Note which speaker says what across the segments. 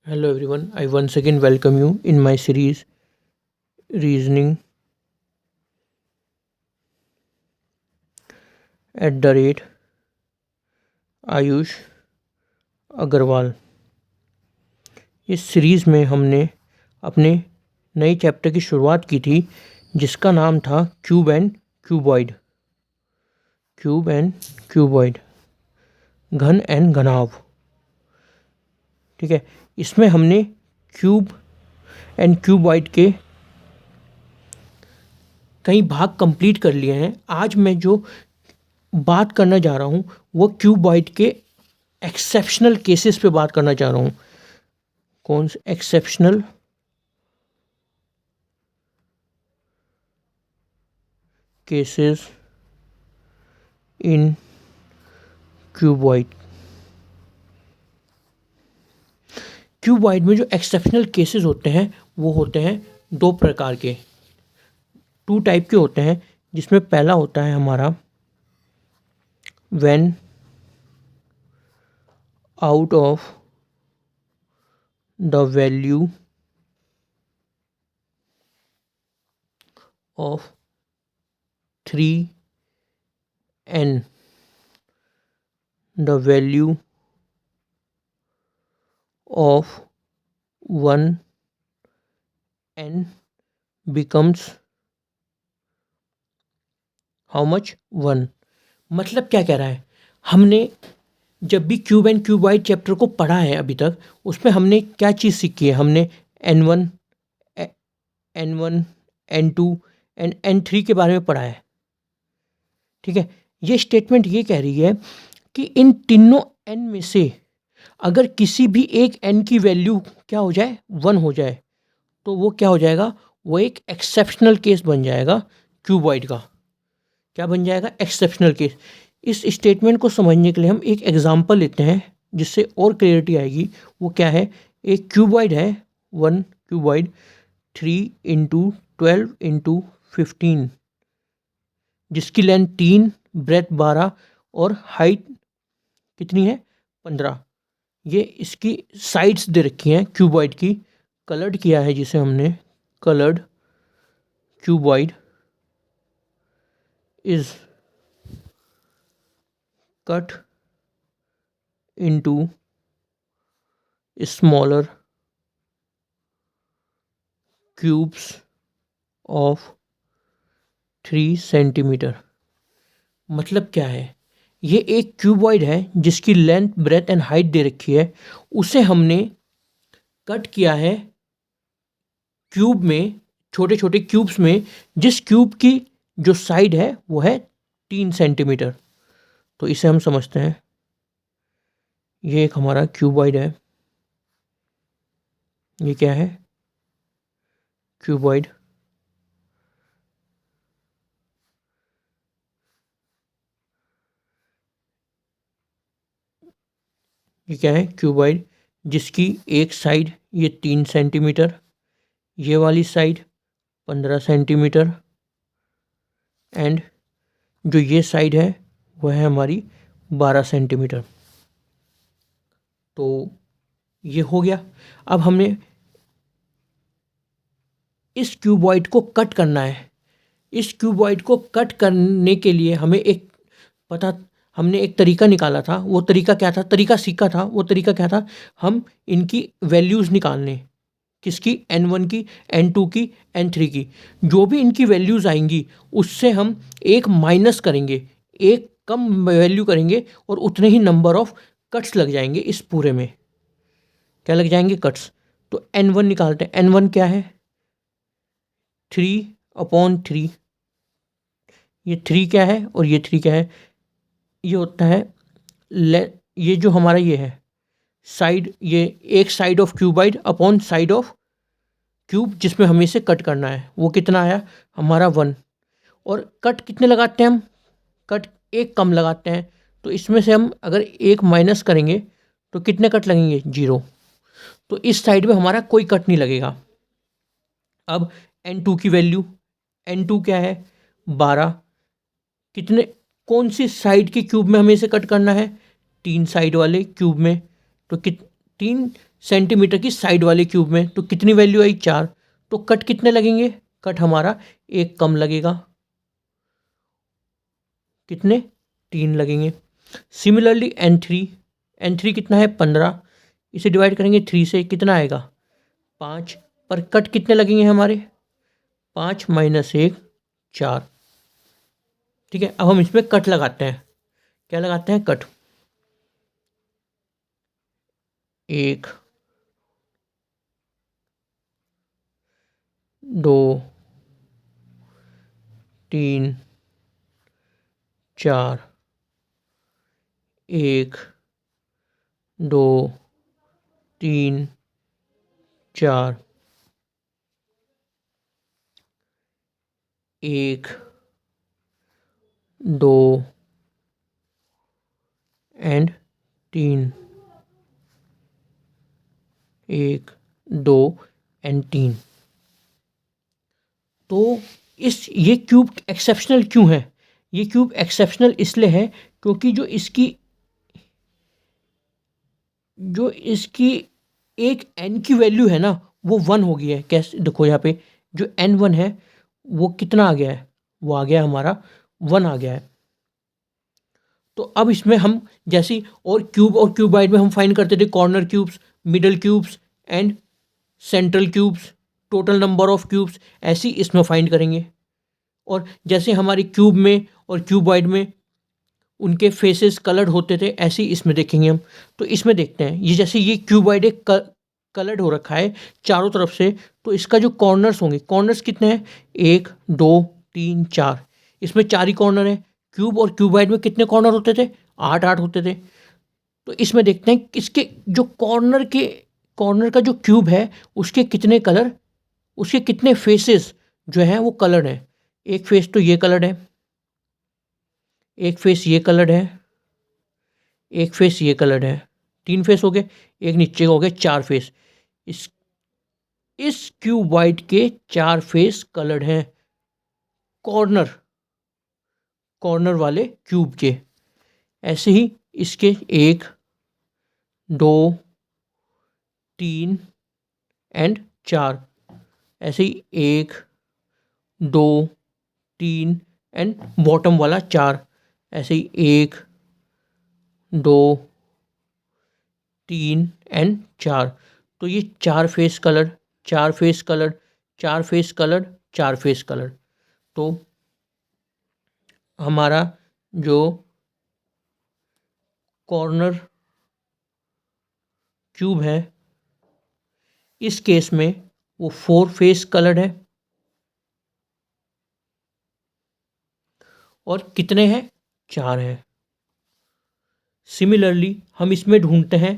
Speaker 1: Hello everyone, I once again welcome you in my series Reasoning at the rate Ayush Agarwal. इस series में हमने अपने नए चैप्टर की शुरुआत की थी जिसका नाम था क्यूब एंड क्यूबॉइड। घन एंड घनाभ। ठीक है, इसमें हमने क्यूब एंड क्यूबॉइड के कई भाग कंप्लीट कर लिए हैं। आज मैं जो बात करना चाह रहा हूँ वो क्यूबॉइड के एक्सेप्शनल केसेस पे बात करना चाह रहा हूँ। कौन से exceptional cases in cuboid. Cuboid में जो एक्सेप्शनल केसेस होते हैं वो होते हैं दो प्रकार के, टू टाइप के होते हैं, जिसमें पहला होता है हमारा when out of the value of 3n the value of 1n becomes how much 1। मतलब क्या कह रहा है, हमने जब भी क्यूब एंड क्यूबॉइड चैप्टर को पढ़ा है अभी तक, उसमें हमने क्या चीज़ सीखी है? हमने n1 n2 एंड n3 के बारे में पढ़ा है। ठीक है, ये स्टेटमेंट ये कह रही है कि इन तीनों n में से अगर किसी भी एक n की वैल्यू क्या हो जाए, 1 हो जाए, तो वो क्या हो जाएगा, वो एक एक्सेप्शनल केस बन जाएगा क्यूबॉइड का। क्या बन जाएगा? Exceptional case. इस स्टेटमेंट को समझने के लिए हम एक एग्जांपल लेते हैं जिससे और क्लियरिटी आएगी। वो क्या है? एक क्यूबॉइड है, 1 क्यूबॉइड 3 × 12 × 15, जिसकी लेंथ 3, ब्रेथ 12 और हाइट कितनी है? 15। ये इसकी साइड्स दे रखी हैं क्यूबॉइड की। कलर्ड किया है जिसे हमने, coloured cuboid is cut into smaller cubes of 3 centimetre. मतलब क्या है? ये एक क्यूबॉइड है जिसकी लेंथ, ब्रेथ एंड हाइट दे रखी है। उसे हमने कट किया है क्यूब में, छोटे छोटे क्यूब्स में, जिस क्यूब की जो साइड है वो है 3 सेंटीमीटर। तो इसे हम समझते हैं ये एक हमारा क्यूबॉइड है। ये क्या है? क्यूबॉइड। ये क्या है? क्यूबॉइड, जिसकी एक साइड ये 3 सेंटीमीटर, ये वाली साइड 15 सेंटीमीटर, एंड जो ये साइड है वह है हमारी 12 सेंटीमीटर। तो ये हो गया। अब हमने इस क्यूबॉइड को कट करना है। इस क्यूबॉइड को कट करने के लिए हमें हमने एक तरीका निकाला था। वो तरीका क्या था? तरीका सीखा था। वो तरीका क्या था? हम इनकी वैल्यूज़ निकालने, किसकी? n1 की, n2 की, n3 की। जो भी इनकी वैल्यूज़ आएंगी उससे हम एक माइनस करेंगे, एक कम वैल्यू करेंगे, और उतने ही नंबर ऑफ कट्स लग जाएंगे इस पूरे में। क्या लग जाएंगे? कट्स। तो n1 निकालते हैं। n1 क्या है? 3/3। ये 3 क्या है और ये 3 क्या है? ये होता है ये जो हमारा ये है साइड, ये एक side of cuboid upon side of cube जिसमें हमें इसे कट करना है। वो कितना आया हमारा? 1। और कट कितने लगाते हैं हम? कट एक कम लगाते हैं। तो इसमें से हम अगर एक माइनस करेंगे तो कितने कट लगेंगे? 0। तो इस साइड में हमारा कोई कट नहीं लगेगा। अब n2 की वैल्यू, n2 क्या है? 12। कितने, कौन सी साइड के क्यूब में हमें इसे कट करना है? 3 साइड वाले क्यूब में। तो 3 सेंटीमीटर की साइड वाले क्यूब में, तो कितनी वैल्यू आई 4। तो कट कितने लगेंगे, कट हमारा 1 कम लगेगा, कितने 3 लगेंगे। सिमिलरली N3 कितना है 15, इसे डिवाइड करेंगे 3 से, कितना आएगा 5, पर कट कितने लगेंगे हमारे 5 - 1 4। ठीक है, अब हम इसमें कट लगाते हैं, क्या लगाते हैं कट, 1 2 3 4, 1 2 3 4, 1 2 एंड 3, 1 2 एंड 3। तो ये क्यूब एक्सेप्शनल क्यों है, ये क्यूब एक्सेप्शनल इसलिए है क्योंकि जो इसकी एक n की वैल्यू है ना वो 1 हो गई है। कैसे, देखो यहाँ पे जो n1 है वो कितना आ गया है, वो आ गया हमारा 1 आ गया है। तो अब इसमें हम जैसी और क्यूबाइड में हम फाइंड करते थे corner cubes, middle cubes and central cubes, total number of cubes, ऐसी इसमें फाइंड करेंगे। और जैसे हमारे क्यूब में और क्यूबाइड में उनके फेसेस कलर्ड होते थे, ऐसे ही इसमें देखेंगे हम। तो इसमें देखते हैं, ये जैसे ये क्यूबाइड एक कलर्ड हो रखा है चारों तरफ से, तो इसका जो कॉर्नर्स होंगे, कॉर्नर्स कितने हैं 1 2 3 4, इसमें 4 ही कॉर्नर है। क्यूब और क्यूबाइड में कितने कॉर्नर होते थे 8 8 होते थे। तो इसमें देखते हैं इसके जो कॉर्नर का जो क्यूब है उसके कितने कलर, उसके कितने फेसेस जो हैं वो कलर्ड हैं। एक फेस तो ये कलर्ड है, एक फेस ये कलर्ड है, एक फेस ये कलर्ड है, 3 फेस हो गए, एक नीचे हो गए 4 फेस। इस क्यूबाइड के 4 फेस कलर्ड हैं, कॉर्नर वाले क्यूब के। ऐसे ही इसके 1 2 3 एंड 4, ऐसे ही 1 2 3 एंड बॉटम वाला 4, ऐसे ही 1 2 3 एंड 4। तो ये 4 face colour, 4 face colour, 4 face colour, 4 face colour. तो हमारा जो कॉर्नर क्यूब है इस केस में वो 4 फेस कलर्ड है, और कितने हैं 4 हैं। सिमिलरली हम इसमें ढूंढते हैं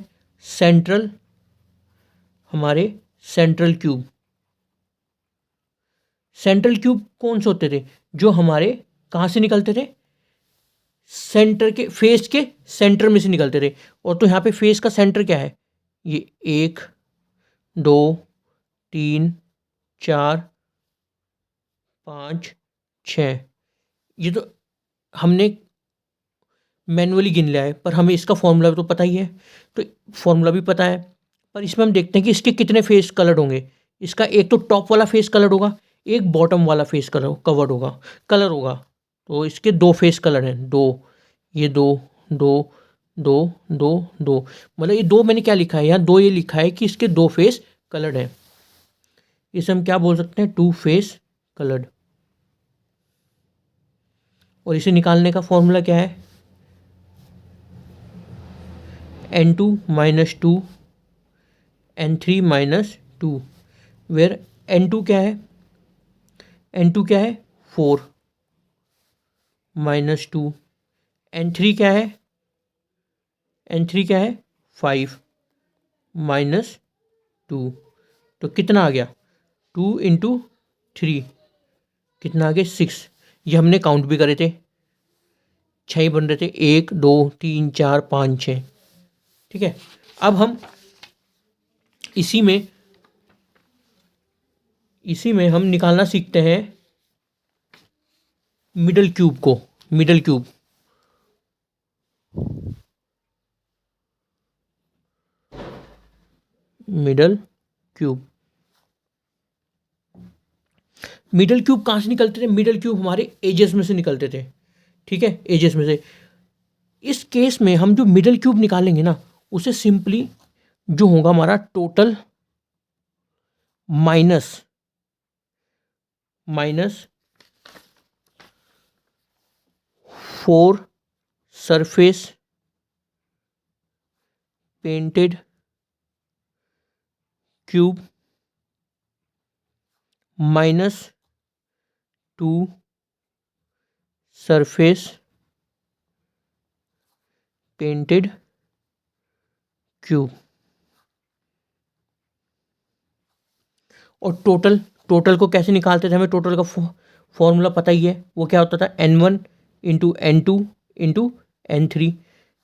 Speaker 1: हमारे सेंट्रल क्यूब। सेंट्रल क्यूब कौन से होते थे, जो हमारे कहाँ से निकलते थे, सेंटर के फेस के सेंटर में से निकलते थे। और तो यहाँ पे फेस का सेंटर क्या है, ये 1 2 3 4 5 6, ये तो हमने मैनुअली गिन लिया है, पर हमें इसका फॉर्मूला तो पता ही है। तो फॉर्मूला भी पता है, पर इसमें हम देखते हैं कि इसके कितने फेस कलर्ड होंगे। इसका एक तो टॉप वाला फेस कलर्ड होगा, एक बॉटम वाला फेस कलर होगा। तो इसके 2 फेस कलर हैं, 2, ये 2 2 2 2 2, मतलब ये 2 मैंने क्या लिखा है यहाँ 2, ये लिखा है कि इसके 2 फेस कलर्ड हैं। इसे हम क्या बोल सकते हैं 2 फेस कलर्ड। और इसे निकालने का फॉर्मूला क्या है, N2 - 2 N3 - 2, वेयर N2 क्या है, N2 क्या है 4 - 2, N3 क्या है, N3 क्या है 5 - 2। तो कितना आ गया 2 × 3, कितना आ गया 6। ये हमने काउंट भी करे थे, 6 बन रहे थे, 1 2 3 4 5 6। ठीक है, अब हम इसी में हम निकालना सीखते हैं middle cube. Middle cube. Middle cube कहाँ से निकलते थे? मिडल क्यूब हमारे एजेस में से निकलते थे, ठीक है, एजेस में से। इस केस में हम जो मिडल क्यूब निकालेंगे ना, उसे सिंपली जो होगा हमारा total minus 4 surface painted cube -2 surface painted cube. और टोटल को कैसे निकालते थे? हमें टोटल का फॉर्मूला पता ही है, वो क्या होता था? n1 into n2 into n3।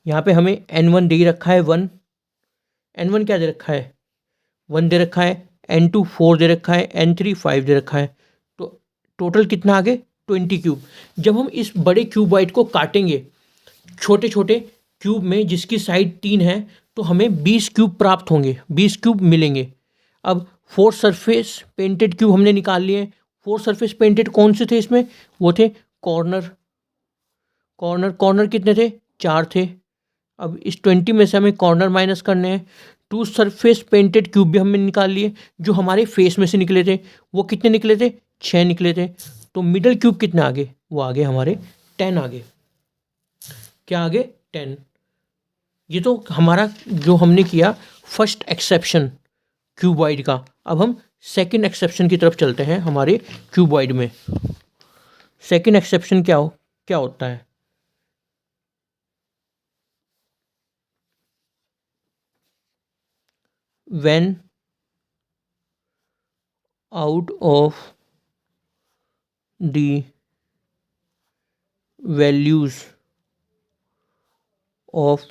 Speaker 1: यहाँ पे हमें n1 दे रखा है 1, n1 क्या दे रखा है? 1 दे रखा है, n2 4 दे रखा है, n3 5 दे रखा है। तो टोटल कितना आ गए? 20 क्यूब। जब हम इस बड़े क्यूबॉइड को काटेंगे छोटे छोटे क्यूब में जिसकी साइड 3 है, तो हमें 20 क्यूब प्राप्त होंगे, 20 क्यूब मिलेंगे। अब 4 सरफेस पेंटेड क्यूब हमने निकाल लिए। 4 सरफेस पेंटेड कौन से थे इसमें? वो थे कॉर्नर। कॉर्नर कितने थे? 4 थे। अब इस 20 में से हमें कॉर्नर माइनस करने हैं। 2 सरफेस पेंटेड क्यूब भी हमने निकाल लिए जो हमारे फेस में से निकले थे। वो कितने निकले थे? 6 निकले थे। तो मिडल क्यूब कितने आगे? वो आगे हमारे 10 आगे। क्या आगे? 10। ये तो हमारा जो हमने किया फर्स्ट एक्सेप्शन क्यूबॉइड का। अब हम सेकंड एक्सेप्शन की तरफ चलते हैं हमारे क्यूबॉइड में। सेकंड एक्सेप्शन क्या होता है? when out of the values of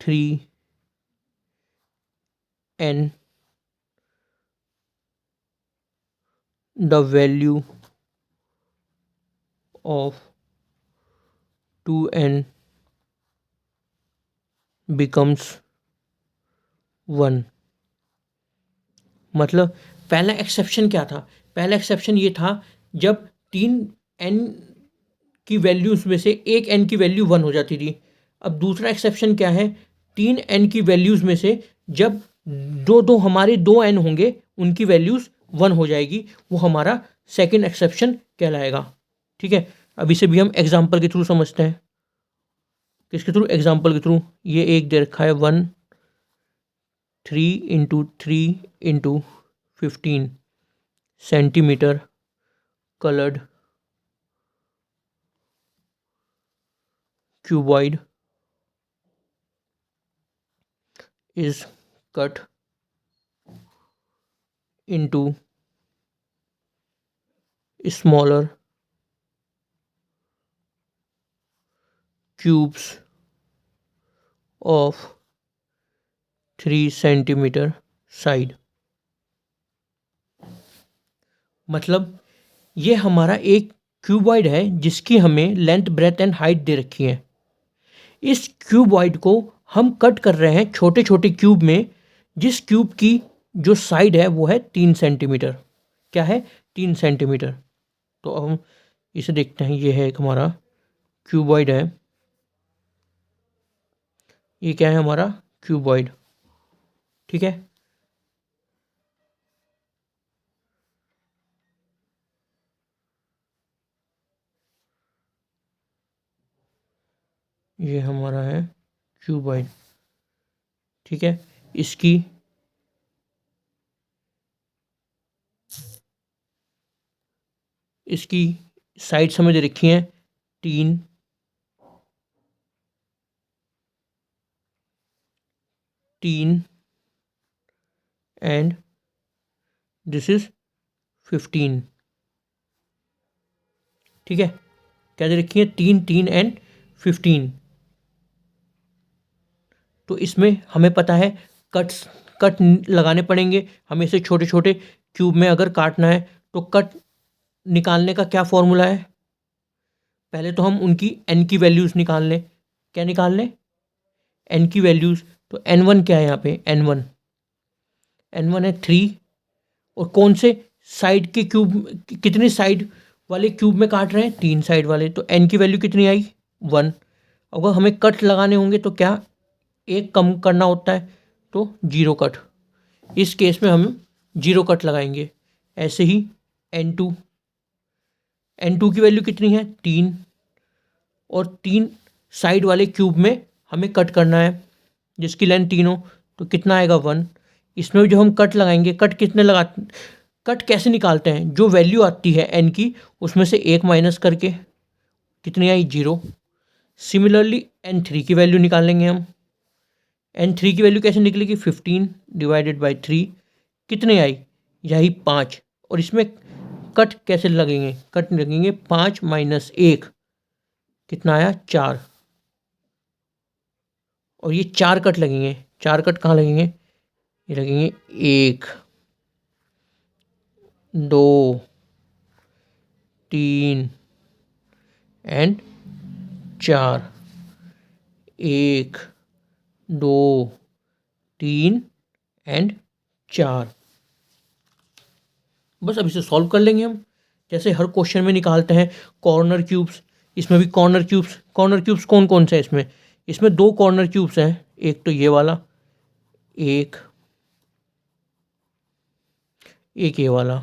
Speaker 1: 3n the value of 2n becomes 1। मतलब पहला एक्सेप्शन क्या था? पहला एक्सेप्शन ये था जब 3n की वैल्यूज में से एक n की वैल्यू 1 हो जाती थी। अब दूसरा एक्सेप्शन क्या है? 3n की वैल्यूज में से जब दो हमारे 2n होंगे उनकी वैल्यूज 1 हो जाएगी, वो हमारा सेकंड एक्सेप्शन कहलाएगा। ठीक है, अब इसे भी हम एग्जाम्पल के थ्रू समझते हैं। किसके थ्रू? एग्जाम्पल के थ्रू। ये एक दे रखा है 1 3 into 3 into 15 centimetre colored cuboid is cut into smaller cubes of 3 centimeter side। मतलब ये हमारा एक क्यूबॉइड है जिसकी हमें लेंथ ब्रेथ एंड हाइट दे रखी है। इस क्यूबॉइड को हम कट कर रहे हैं छोटे छोटे क्यूब में, जिस क्यूब की जो साइड है वो है 3 सेंटीमीटर। क्या है? 3 सेंटीमीटर। तो अब हम इसे देखते हैं। ये है एक हमारा क्यूबॉइड है। ये क्या है? हमारा क्यूबॉइड। ठीक है, ये हमारा है क्यूबॉइड। ठीक है, इसकी साइड समझ रखी है 3 एंड दिस इज 15। ठीक है, क्या दे रखी है? 3 एंड 15। तो इसमें हमें पता है कट लगाने पड़ेंगे हमें। इसे छोटे छोटे क्यूब में अगर काटना है तो कट निकालने का क्या फॉर्मूला है? पहले तो हम उनकी n की वैल्यूज़ निकाल लें। क्या निकाल लें? n की वैल्यूज़। तो n1 क्या है यहाँ पे? n1 n1 है 3, और कौन से साइड के क्यूब, कितने साइड वाले क्यूब में काट रहे हैं, 3 साइड वाले, तो n की वैल्यू कितनी आई 1। अगर हमें कट लगाने होंगे तो क्या एक कम करना होता है, तो 0 कट, इस केस में हम 0 कट लगाएंगे। ऐसे ही n2 की वैल्यू कितनी है 3, और 3 साइड वाले क्यूब में हमें कट करना है जिसकी लेंथ 3 हो, तो कितना आएगा 1। इसमें जो हम कट लगाएंगे, कट कैसे निकालते हैं, जो वैल्यू आती है n की उसमें से 1 माइनस करके, कितनी आई 0। सिमिलरली n3 की वैल्यू निकालेंगे हम। n3 की वैल्यू कैसे निकलेगी, 15 डिवाइडेड बाई 3, कितने आई यही 5। और इसमें कट कैसे लगेंगे, कट लगेंगे 5 माइनस 1, कितना आया 4। और ये 4 कट लगेंगे, 4 कट कहाँ लगेंगे, ये लगेंगे 1 2 3 एंड 4, 1 2 3 एंड 4। बस अब इसे सॉल्व कर लेंगे हम, जैसे हर क्वेश्चन में निकालते हैं कॉर्नर क्यूब्स। इसमें भी कॉर्नर क्यूब्स कौन कौन से हैं इसमें 2 कॉर्नर क्यूब्स हैं, एक तो ये वाला, एक ये वाला।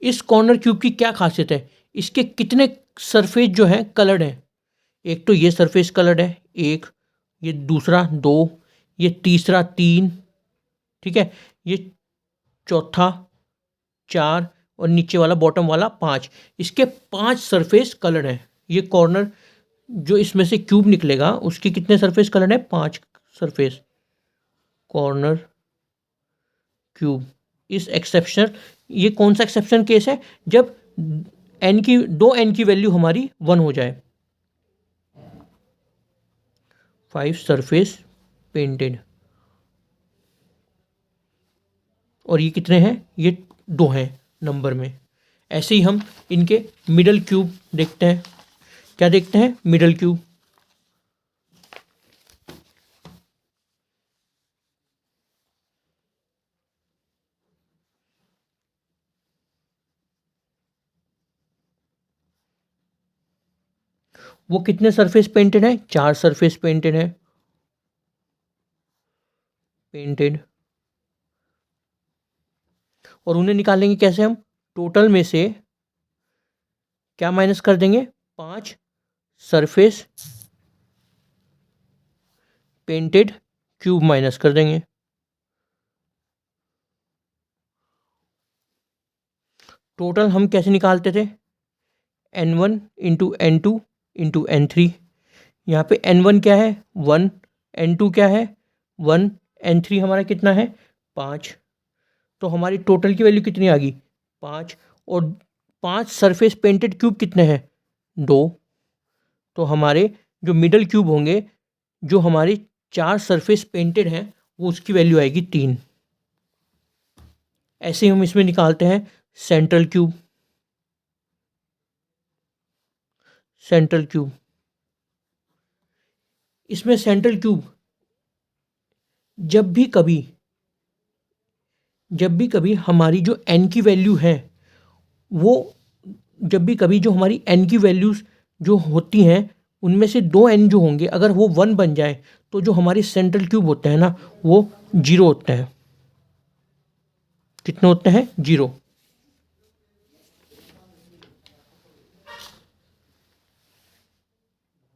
Speaker 1: इस कॉर्नर क्यूब की क्या खासियत है, इसके कितने सरफेस जो हैं कलर्ड हैं। एक तो ये सरफेस कलर्ड है, एक, ये दूसरा 2, ये तीसरा 3, ठीक है, ये चौथा 4, और नीचे वाला बॉटम वाला 5। इसके 5 सरफेस कलर्ड हैं। ये कॉर्नर जो इसमें से क्यूब निकलेगा उसके कितने सरफेस कलर्ड है, 5 सरफेस। कॉर्नर क्यूब इस एक्सेप्शन, ये कौन सा एक्सेप्शन केस है, जब दो n की वैल्यू हमारी 1 हो जाए। 5 सरफेस पेंटेड, और ये कितने हैं, ये 2 हैं नंबर में। ऐसे ही हम इनके मिडल क्यूब देखते हैं। क्या देखते हैं, मिडल क्यूब। वो कितने सरफेस पेंटेड है, 4 सरफेस पेंटेड है, पेंटेड। और उन्हें निकालेंगे कैसे हम, टोटल में से क्या माइनस कर देंगे, 5 सरफेस पेंटेड क्यूब माइनस कर देंगे। टोटल हम कैसे निकालते थे, n1 into n2 into n3। यहाँ पे n1 क्या है 1, n2 क्या है 1, n3 हमारा कितना है 5। तो हमारी टोटल की वैल्यू कितनी आ गई 5, और 5 सरफेस पेंटेड क्यूब कितने हैं 2। तो हमारे जो मिडल क्यूब होंगे, जो हमारे 4 सरफेस पेंटेड हैं, वो उसकी वैल्यू आएगी 3। ऐसे ही हम इसमें निकालते हैं सेंट्रल क्यूब। इसमें सेंट्रल क्यूब जब भी कभी हमारी जो n की वैल्यू है, वो जब भी कभी जो हमारी n की वैल्यूज़ जो होती हैं उनमें से 2 n जो होंगे, अगर वो 1 बन जाए तो जो हमारे सेंट्रल क्यूब होते हैं ना, वो 0 होते हैं। कितने होते हैं 0।